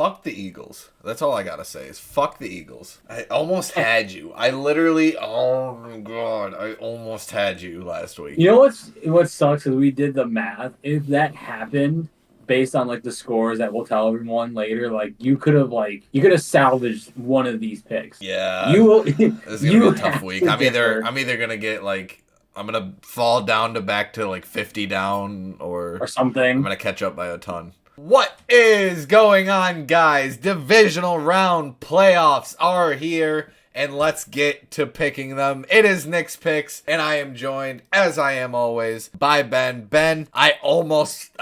Fuck the Eagles. That's all I gotta say is fuck the Eagles. I almost had you. I literally, oh my god, I almost had you last week. You know what sucks is we did the math. If that happened based on like the scores that we'll tell everyone later, like you could have salvaged one of these picks. Yeah, You will this is gonna be you a tough have week. to differ I'm either gonna get like I'm gonna fall down to back to like 50 down, or or I'm something. gonna catch up by a ton. What is going on, guys? Divisional round playoffs are here, and let's get to picking them. It is Nick's Picks, and I am joined, as I am always, by Ben. Ben, I almost,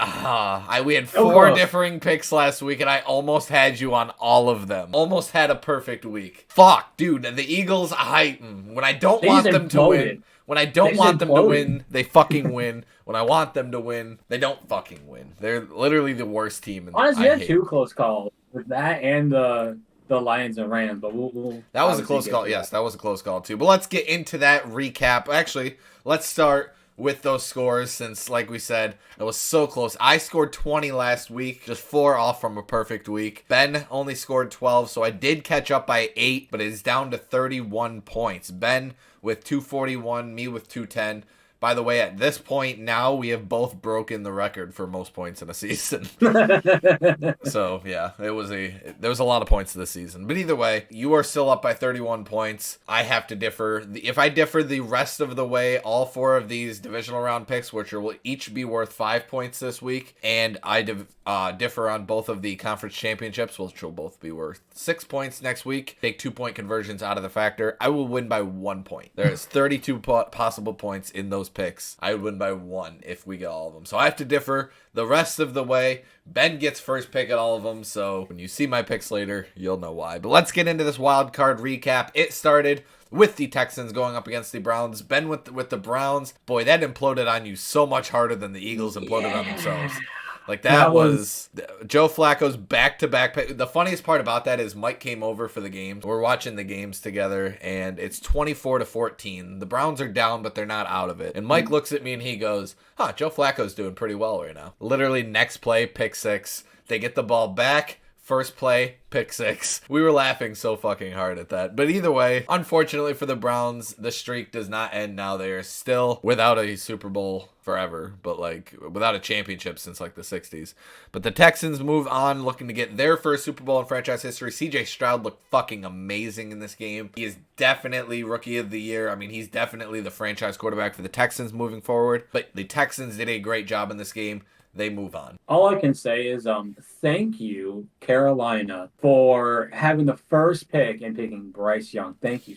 we had four differing picks last week, and I almost had you on all of them. Almost had a perfect week. Fuck, dude, the Eagles, when I don't want them to win, when I don't want them to win, they fucking win. When I want them to win, they don't fucking win. They're literally the worst team. Honestly, you had two close calls with that and the Lions and Rams, but that was a close call. Yes, that was a close call too. But let's get into that recap. Actually, let's start with those scores since, like we said, it was so close. I scored 20 last week, just 4 off from a perfect week. Ben only scored 12, so I did catch up by 8, but it is down to 31 points. Ben with 241, me with 210. By the way, at this point now, we have both broken the record for most points in a season. So, yeah, there was a lot of points this season. But either way, you are still up by 31 points. I have to differ. If I differ the rest of the way, all 4 of these divisional round picks, which will each be worth 5 points this week, and I differ on both of the conference championships, which will both be worth 6 points next week. Take 2-point conversions out of the factor. I will win by 1 point. There is 32 possible points in those picks. I would win by 1 if we get all of them. So I have to differ the rest of the way. Ben gets first pick at all of them, so when you see my picks later, you'll know why. But let's get into this wild card recap. It started with the Texans going up against the Browns. Ben with the Browns. Boy, that imploded on you so much harder than the Eagles imploded on themselves. Like, that was Joe Flacco's back-to-back pick. The funniest part about that is Mike came over for the games. We're watching the games together, and it's 24-14. The Browns are down, but they're not out of it. And Mike looks at me, and he goes, Joe Flacco's doing pretty well right now. Literally, next play, pick 6. They get the ball back. First play, pick 6. We were laughing so fucking hard at that. But either way, unfortunately for the Browns, the streak does not end now. They are still without a Super Bowl forever, but like without a championship since like the 60s. But the Texans move on, looking to get their first Super Bowl in franchise history. CJ Stroud looked fucking amazing in this game. He is definitely Rookie of the Year. I mean, he's definitely the franchise quarterback for the Texans moving forward. But the Texans did a great job in this game. They move on. All I can say is thank you, Carolina, for having the first pick and picking Bryce Young. Thank you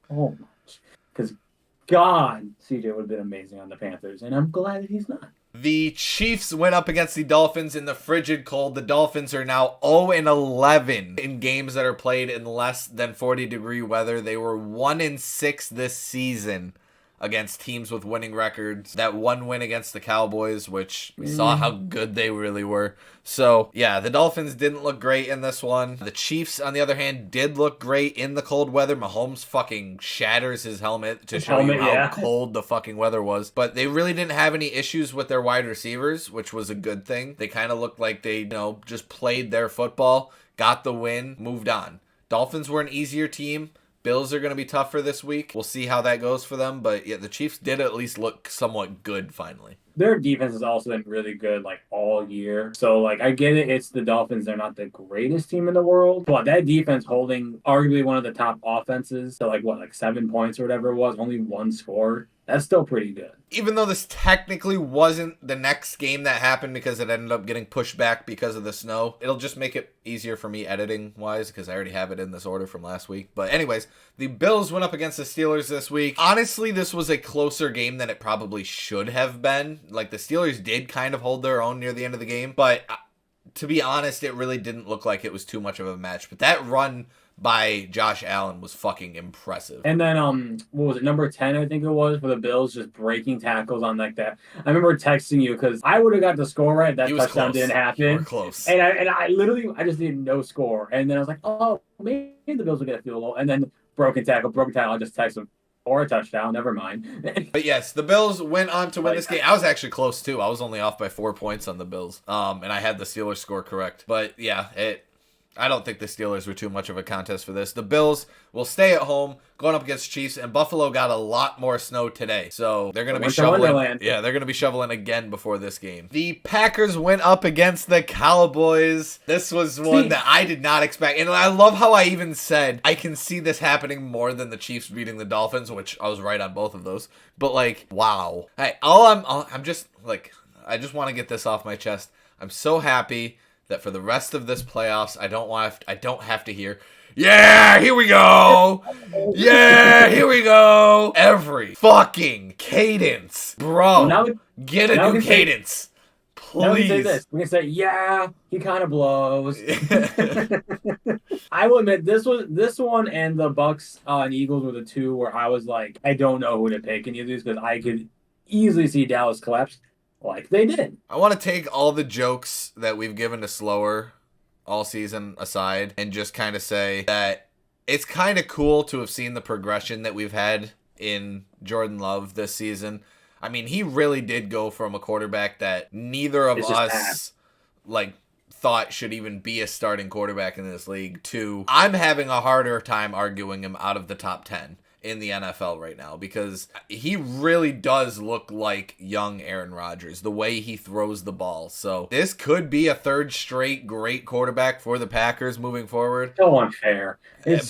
so much. Because, God, CJ would have been amazing on the Panthers, and I'm glad that he's not. The Chiefs went up against the Dolphins in the frigid cold. The Dolphins are now 0-11 in games that are played in less than 40-degree weather. They were 1-6 this season against teams with winning records. That one win against the Cowboys, which we saw how good they really were. So, yeah, the Dolphins didn't look great in this one. The Chiefs, on the other hand, did look great in the cold weather. Mahomes fucking shatters his helmet to show you how cold the fucking weather was. But they really didn't have any issues with their wide receivers, which was a good thing. They kind of looked like they, just played their football, got the win, moved on. Dolphins were an easier team. Bills are going to be tougher this week. We'll see how that goes for them. But yeah, the Chiefs did at least look somewhat good finally. Their defense has also been really good, like, all year. So, like, I get it. It's the Dolphins. They're not the greatest team in the world. But that defense holding arguably one of the top offenses to, like 7 points or whatever it was, only 1 score. That's still pretty good. Even though this technically wasn't the next game that happened because it ended up getting pushed back because of the snow, it'll just make it easier for me editing-wise because I already have it in this order from last week. But anyways, the Bills went up against the Steelers this week. Honestly, this was a closer game than it probably should have been. Like, the Steelers did kind of hold their own near the end of the game, but to be honest, it really didn't look like it was too much of a match. But that run by Josh Allen was fucking impressive. And then, what was it, number 10, I think it was, for the Bills, just breaking tackles on like that. I remember texting you because I would have got the score right. That touchdown didn't happen. We're close. And I literally, I just needed no score. And then I was like, oh, maybe the Bills will get a field goal. And then broken tackle, I just text them. Or a touchdown, never mind. But yes, the Bills went on to win this game. I was actually close too. I was only off by 4 points on the Bills. And I had the Steelers score correct. But yeah, I don't think the Steelers were too much of a contest for this. The Bills will stay at home going up against Chiefs, and Buffalo got a lot more snow today. So they're going to be shoveling. Yeah, they're going to be shoveling again before this game. The Packers went up against the Cowboys. This was one that I did not expect. And I love how I even said I can see this happening more than the Chiefs beating the Dolphins, which I was right on both of those. But like, wow. Hey, I'm just like, I just want to get this off my chest. I'm so happy that for the rest of this playoffs, I don't have to hear, yeah, here we go. Yeah, here we go. Every fucking cadence, bro. Well, get a new cadence, please. Now we say this. We can say, yeah, he kind of blows. I will admit, this one and the Bucks and Eagles were the two where I was like, I don't know who to pick in either of these because I could easily see Dallas collapse. Like they did. I want to take all the jokes that we've given to Slower all season aside and just kind of say that it's kind of cool to have seen the progression that we've had in Jordan Love this season. I mean, he really did go from a quarterback that neither of us like thought should even be a starting quarterback in this league to I'm having a harder time arguing him out of the top 10. In the NFL right now because he really does look like young Aaron Rodgers, the way he throws the ball. So this could be a third straight great quarterback for the Packers moving forward. So unfair. It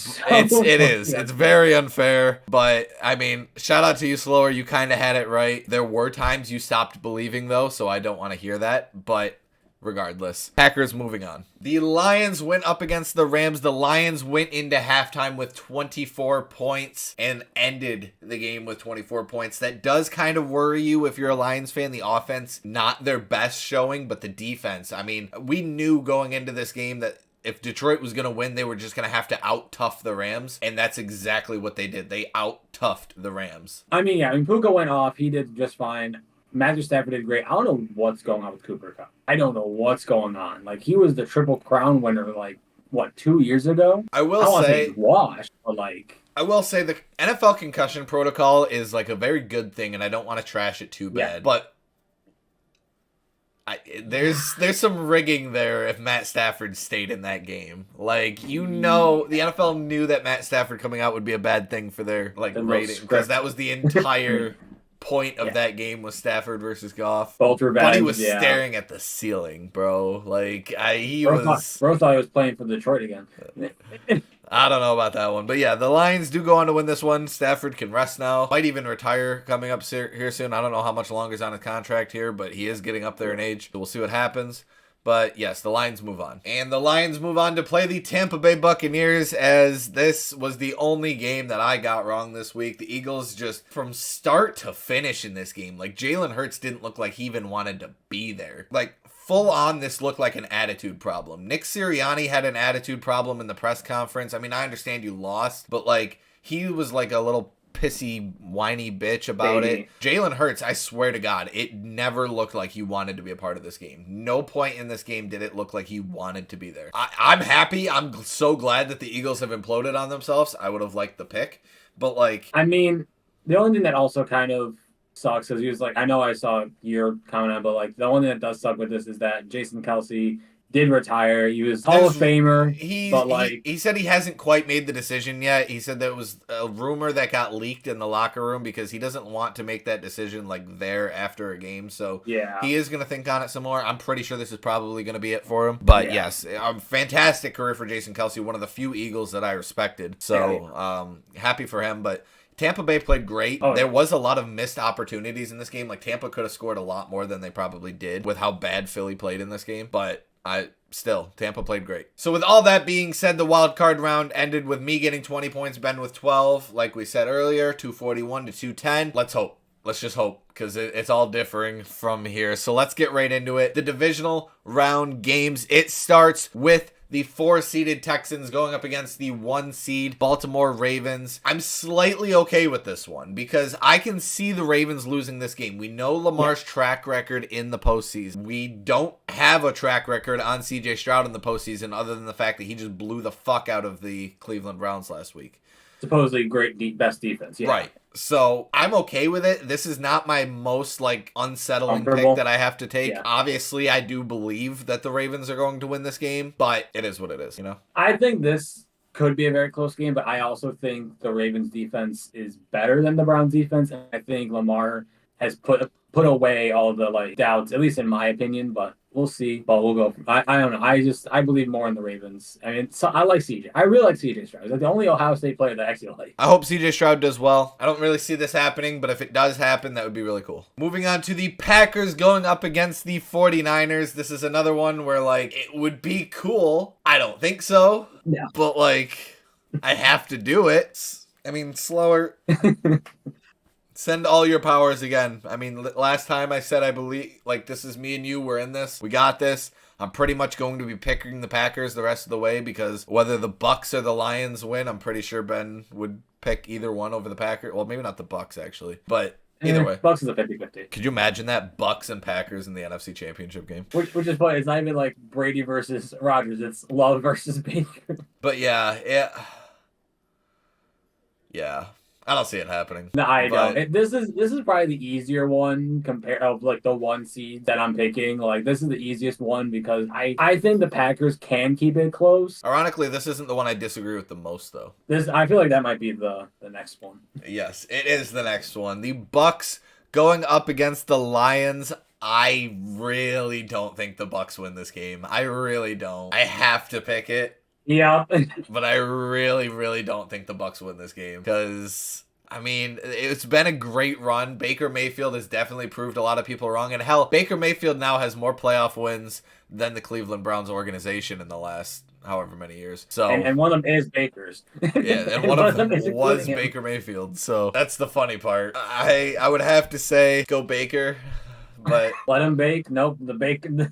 is. It's very unfair. But I mean, shout out to you, Slower. You kind of had it right. There were times you stopped believing though, so I don't want to hear that. But regardless, Packers moving on. The Lions went up against the Rams. The Lions went into halftime with 24 points and ended the game with 24 points. That does kind of worry you if you're a Lions fan. The offense, not their best showing, but the defense. I mean, we knew going into this game that if Detroit was going to win, they were just going to have to out-tough the Rams, and that's exactly what they did. They out-toughed the Rams. I mean, Puka went off. He did just fine. Matthew Stafford did great. I don't know what's going on with Cooper Kupp. I don't know what's going on. Like, he was the Triple Crown winner, 2 years ago? I will say he's washed, but I will say the NFL concussion protocol is like a very good thing, and I don't want to trash it too bad. Yeah. But there's some rigging there if Matt Stafford stayed in that game. Like, the NFL knew that Matt Stafford coming out would be a bad thing for their rating because that was the entire point of that game was Stafford versus Goff. Both revenge, but he was staring at the ceiling, bro. Bro thought he was playing for Detroit again. I don't know about that one. But yeah, the Lions do go on to win this one. Stafford can rest now. Might even retire coming up here soon. I don't know how much longer is on his contract here, but he is getting up there in age. So we'll see what happens. But yes, the Lions move on. And the Lions move on to play the Tampa Bay Buccaneers, as this was the only game that I got wrong this week. The Eagles just from start to finish in this game, Jalen Hurts didn't look like he even wanted to be there. Full on, this looked like an attitude problem. Nick Sirianni had an attitude problem in the press conference. I mean, I understand you lost, but he was like a little pissy, whiny bitch about it. Jalen Hurts, I swear to God, it never looked like he wanted to be a part of this game. No point in this game did it look like he wanted to be there. I'm happy. I'm so glad that the Eagles have imploded on themselves. I would have liked the pick, but I mean, the only thing that also kind of sucks is he was I know I saw your comment on, but the only thing that does suck with this is that Jason Kelce did retire. He was Hall of Famer. He said he hasn't quite made the decision yet. He said there was a rumor that got leaked in the locker room because he doesn't want to make that decision there after a game. So yeah, he is going to think on it some more. I'm pretty sure this is probably going to be it for him. But yes, a fantastic career for Jason Kelce, one of the few Eagles that I respected. So happy for him. But Tampa Bay played great. There was a lot of missed opportunities in this game. Tampa could have scored a lot more than they probably did with how bad Philly played in this game. But Tampa played great. So with all that being said, the wild card round ended with me getting 20 points, Ben with 12. Like we said earlier, 241 to 210. Let's hope. Let's just hope, because it's all differing from here. So let's get right into it. The divisional round games. It starts with the 4-seeded Texans going up against the 1-seed Baltimore Ravens. I'm slightly okay with this one because I can see the Ravens losing this game. We know Lamar's track record in the postseason. We don't have a track record on CJ Stroud in the postseason other than the fact that he just blew the fuck out of the Cleveland Browns last week. supposedly best defense. Yeah. Right. So I'm okay with it. This is not my most like unsettling pick Comfortable. that I have to take. Yeah. Obviously, I do believe that the Ravens are going to win this game, but it is what it is, you know? I think this could be a very close game, but I also think the Ravens defense is better than the Browns defense. And I think Lamar has put away all the like doubts, at least in my opinion, but we'll see. But we'll go. I don't know. I believe more in the Ravens. I mean, so I like CJ. I really like CJ Stroud. He's like the only Ohio State player that I actually like. I hope CJ Stroud does well. I don't really see this happening, but if it does happen, that would be really cool. Moving on to the Packers going up against the 49ers. This is another one where like it would be cool. I don't think so. No. But like I have to do it. I mean, slower. Send all your powers again. I mean, last time I said I believe, like, this is me and you, we're in this. We got this. I'm pretty much going to be picking the Packers the rest of the way because whether the Bucks or the Lions win, I'm pretty sure Ben would pick either one over the Packers. Well, maybe not the Bucks, actually. But either way. Bucks is a 50-50. Could you imagine that? Bucks and Packers in the NFC Championship game? Which is funny. It's not even like Brady versus Rodgers. It's Love versus Baker. But yeah. I don't see it happening. No, I don't. This is probably the easier one compared of like the one seed that I'm picking. Like this is the easiest one because I think the Packers can keep it close. Ironically, this isn't the one I disagree with the most, though. I feel like that might be the next one. Yes, it is the next one. The Bucks going up against the Lions. I really don't think the Bucks win this game. I really don't. I have to pick it. Yeah. But I really, really don't think the Bucks win this game because, I mean, it's been a great run. Baker Mayfield has definitely proved a lot of people wrong. And hell, Baker Mayfield now has more playoff wins than the Cleveland Browns organization in the last however many years. So and one of them is Baker's. Yeah, and one of them was Baker Mayfield. So that's the funny part. I would have to say go Baker. But let him bake. Nope, the bacon.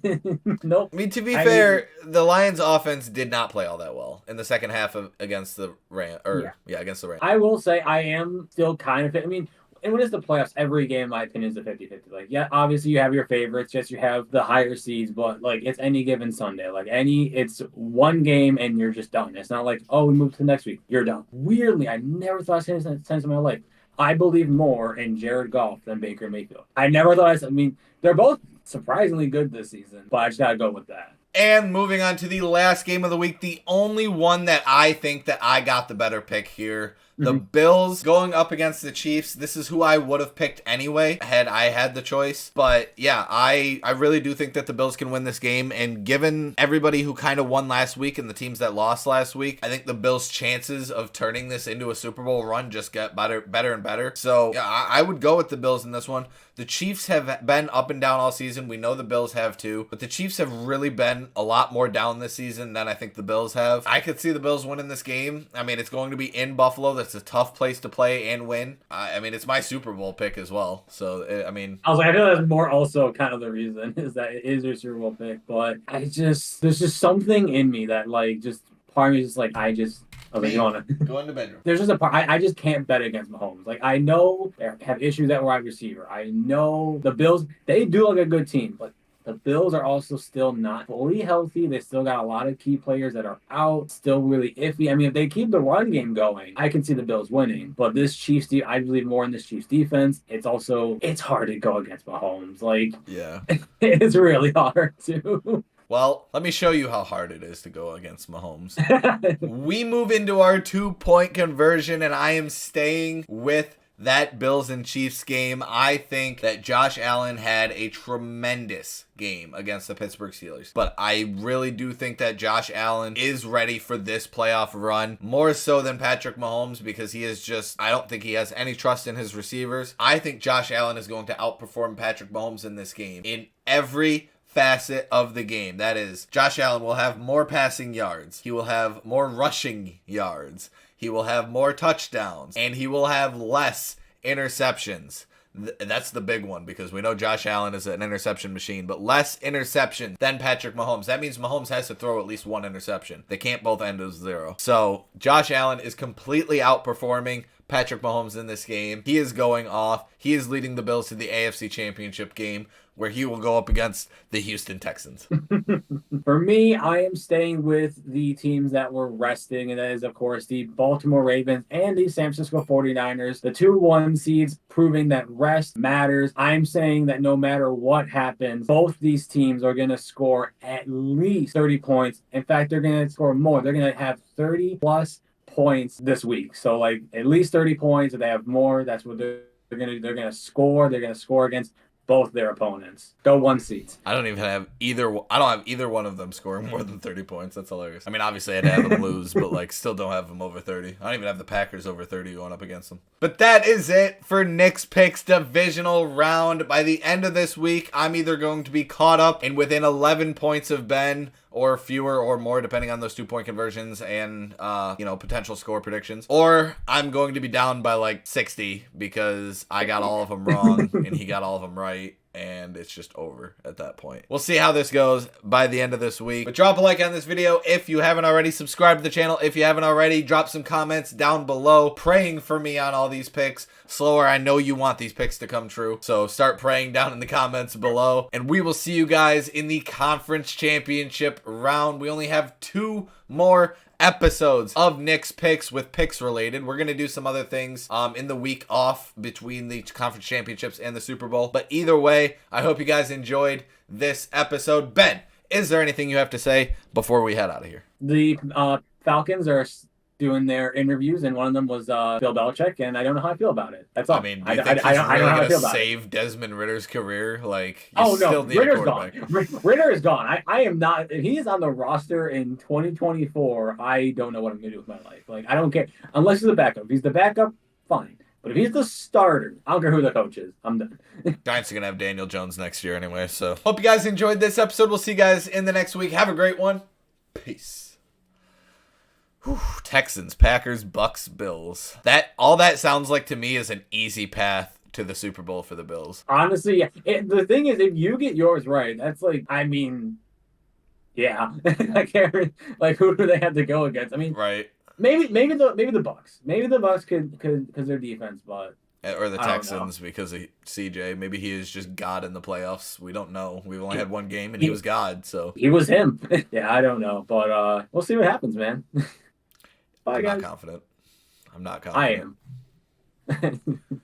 Nope. I mean, to be fair, the Lions' offense did not play all that well in the second half against the Rams. Against the Rams. I will say I am still kind of. I mean, and when it's the playoffs, every game, in my opinion, is a 50-50. Like, yeah, obviously you have your favorites. Yes, you have the higher seeds, but like it's any given Sunday. Like it's one game and you're just done. It's not like, oh, we move to the next week. You're done. Weirdly, I never thought I'd say this in my life. I believe more in Jared Goff than Baker Mayfield. I never thought I mean, they're both surprisingly good this season, but I just gotta go with that. And moving on to the last game of the week, the only one that I think that I got the better pick here. The Bills going up against the Chiefs. This is who I would have picked anyway had I had the choice. But yeah, I really do think that the Bills can win this game. And given everybody who kind of won last week and the teams that lost last week, I think the Bills' chances of turning this into a Super Bowl run just get better and better. So yeah, I would go with the Bills in this one. The Chiefs have been up and down all season. We know the Bills have too. But the Chiefs have really been a lot more down this season than I think the Bills have. I could see the Bills winning this game. I mean, it's going to be in Buffalo. That's a tough place to play and win. I mean, it's my Super Bowl pick as well. So, I mean... I was like, I feel that's more also kind of the reason is that it is your Super Bowl pick. But there's just something in me that like just part of me is just like, I was like, you wanna go in the bedroom. There's just a part I just can't bet against Mahomes. Like I know they have issues at wide receiver. I know the Bills, they do look like a good team, but the Bills are also still not fully healthy. They still got a lot of key players that are out, still really iffy. I mean, if they keep the run game going, I can see the Bills winning. But this Chiefs, I believe more in this Chiefs defense. It's hard to go against Mahomes. Like, yeah, it's really hard to. Well, let me show you how hard it is to go against Mahomes. We move into our 2-point conversion, and I am staying with that Bills and Chiefs game. I think that Josh Allen had a tremendous game against the Pittsburgh Steelers. But I really do think that Josh Allen is ready for this playoff run, more so than Patrick Mahomes, because I don't think he has any trust in his receivers. I think Josh Allen is going to outperform Patrick Mahomes in this game in every facet of the game. That is, Josh Allen will have more passing yards. He will have more rushing yards. He will have more touchdowns. And he will have less interceptions. That's the big one because we know Josh Allen is an interception machine, but less interceptions than Patrick Mahomes. That means Mahomes has to throw at least one interception. They can't both end as 0. So Josh Allen is completely outperforming Patrick Mahomes in this game. He is going off. He is leading the Bills to the AFC Championship game, where he will go up against the Houston Texans. For me, I am staying with the teams that were resting, and that is, of course, the Baltimore Ravens and the San Francisco 49ers, the 2-1 seeds, proving that rest matters. I'm saying that no matter what happens, both these teams are going to score at least 30 points. In fact, they're going to score more. They're going to have 30-plus points this week. So, like, at least 30 points. If they have more, that's what they're gonna score. They're gonna score against both their opponents. Go 1 seeds. I don't have either one of them scoring more than 30 points. That's hilarious. I mean, obviously I'd have them lose, but like still don't have them over 30. I don't even have the Packers over 30 going up against them. But that is it for Nick's Picks divisional round. By the end of this week, I'm either going to be caught up and within 11 points of Ben, or fewer or more, depending on those 2-point conversions and, potential score predictions. Or I'm going to be down by like 60 because I got all of them wrong and he got all of them right. And it's just over at that point. We'll see how this goes by the end of this week. But drop a like on this video if you haven't already. Subscribe to the channel if you haven't already. Drop some comments down below praying for me on all these picks. Slower, I know you want these picks to come true. So start praying down in the comments below. And we will see you guys in the conference championship round. We only have 2 more episodes of Nick's Picks with picks related. We're going to do some other things in the week off between the conference championships and the Super Bowl. But either way, I hope you guys enjoyed this episode. Ben, is there anything you have to say before we head out of here? The Falcons are doing their interviews, and one of them was Bill Belichick, and I don't know how I feel about it. That's all. I mean, do you think he's really going to save Desmond Ritter's career? Like, you still need a quarterback. Ritter is gone. I am not. If he is on the roster in 2024, I don't know what I'm going to do with my life. Like, I don't care. Unless he's the backup. If he's the backup, fine. But if he's the starter, I don't care who the coach is. I'm done. Giants are going to have Daniel Jones next year anyway, so. Hope you guys enjoyed this episode. We'll see you guys in the next week. Have a great one. Peace. Whew, Texans, Packers, Bucks, Bills. All that sounds like to me is an easy path to the Super Bowl for the Bills. Honestly, yeah. The thing is, if you get yours right, that's like, I mean, yeah. I can't. Like, who do they have to go against? I mean, right. Maybe the Bucks. Maybe the Bucks could because their defense, but. Or the Texans because of CJ. Maybe he is just God in the playoffs. We don't know. We've only had one game and he was God, so. He was him. Yeah, I don't know. But we'll see what happens, man. Bye, I'm guys. not confident. I'm not confident. I am.